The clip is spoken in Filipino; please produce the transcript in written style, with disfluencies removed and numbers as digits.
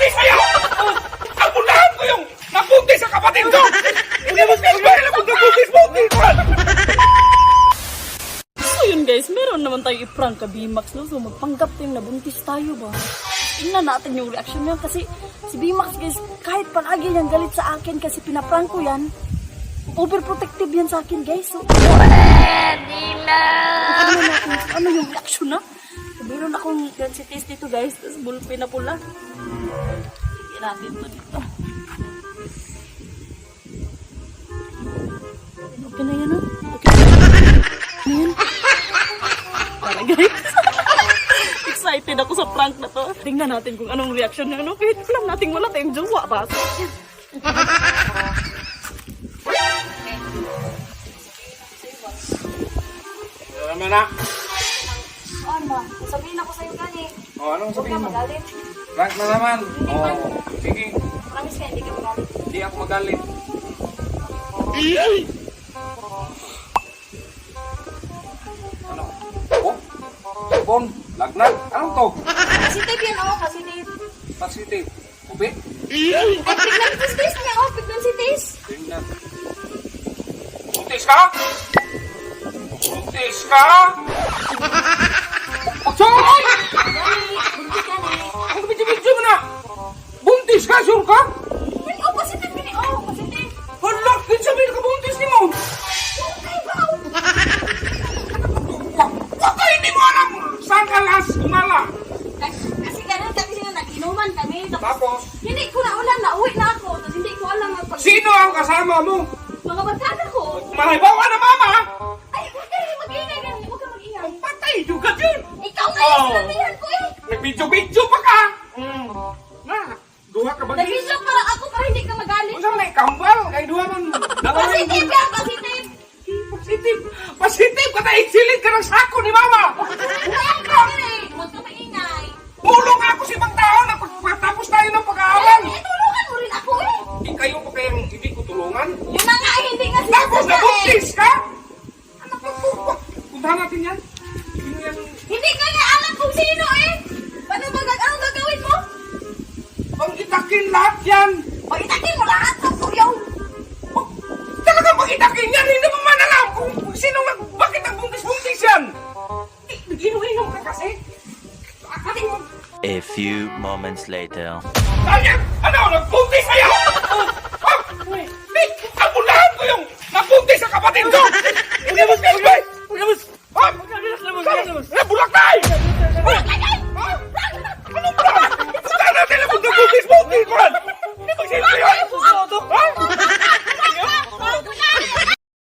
nagbuntis sa'yo! Abulahan ko yung nagbuntis sa kapatid ko! Hindi mo kayo ba nila kung nagbuntis mo? So yun guys, meron naman tayo i-prank ka B-Max, no? So magpanggap tayong nabuntis tayo ba? Tingnan natin yung reaction niya kasi si B-Max guys, kahit palagi niyang galit sa akin kasi pinaprank ko yan, overprotective yan sa akin guys. So, ano yung reaction na? Meron akong density dito guys, tapos bulpin na pula. Sige natin to dito. Okay na yan, ha? Okay na yan. Tara guys. Excited ako sa prank na to. Tingnan natin kung anong reaction na ano. Kahit alam natin wala tayong jowa ba? Naman na. Ano? Sabihin ako sa'yo gani. Anong Huwag ka magalit. Prank na naman. Sige. Promise ka, hindi ka magalit. Hindi ako magalit. Ano? Bon, lagnat. Anong to? Positive yan ako, positive. Positive. Kupit? Ay, pregnancy test niya ako, pregnancy test. Tingnan. Buntis ka? Buntis ka? Sorry! Buntis ka na. Ang video mo na! Buntis ka, sure ka? Ay, oh, positive ka niya. Oh, positive. Hala, din sabihin ka buntis ni mo. Okay ba? Baka hindi mo alam saan ka last umala. Kasi ganun, kasi nag-inuman kami. Tapos, Hindi ko na ulan, nauwi na ako. Tapos hindi ko alam ang pag... sino ang kasama mo? Mga barkada ko. Mahibawa na mama! Ay, huwag ka mag-ingay ganun. Huwag ka mag-ingay. Patay, juga dyan! Ikaw nga yung sinabihan ko eh. Nagbidyo-bidyo pa ka! Na, duha ka ba? Nag-video para ako para hindi ka magalit. Kung saan may kambal, kay duha man. Positive yan, positive. Positive! Positive ka na, isilid ka ng sako ni mama! Huwag ka eh. Huwag ka maingay. Tulong ako sa ibang tao na pagtapos tayo ng pag-aaral! Eh, tulungan mo rin ako eh. Hindi kayo pa kayang hindi ko tulungan? Yung mga hindi nga Tapos sinasadya eh. nabuntis ka? Ano pa po? Puntahan natin yan. Sino yan? Hindi ka nga alam kung sino eh. Paano ba anong gagawin mo? Ang itakin lahat yan! Pag-itakin mo lahat ng kuryaw. Oh, talagang pag itakin yan, hindi mo man alam kung sino bakit nagbuntis-buntis yan! Inom-inom ka kasi? A few moments later. Ayan! Ano? Nagbuntis sa'yo! Abulahan ko yung nagbuntis sa kapatid ko! Hindi mo kayo ba? Bulak tayo! Ano ba? Punta natin lang kung nagbuntis-buntis ko!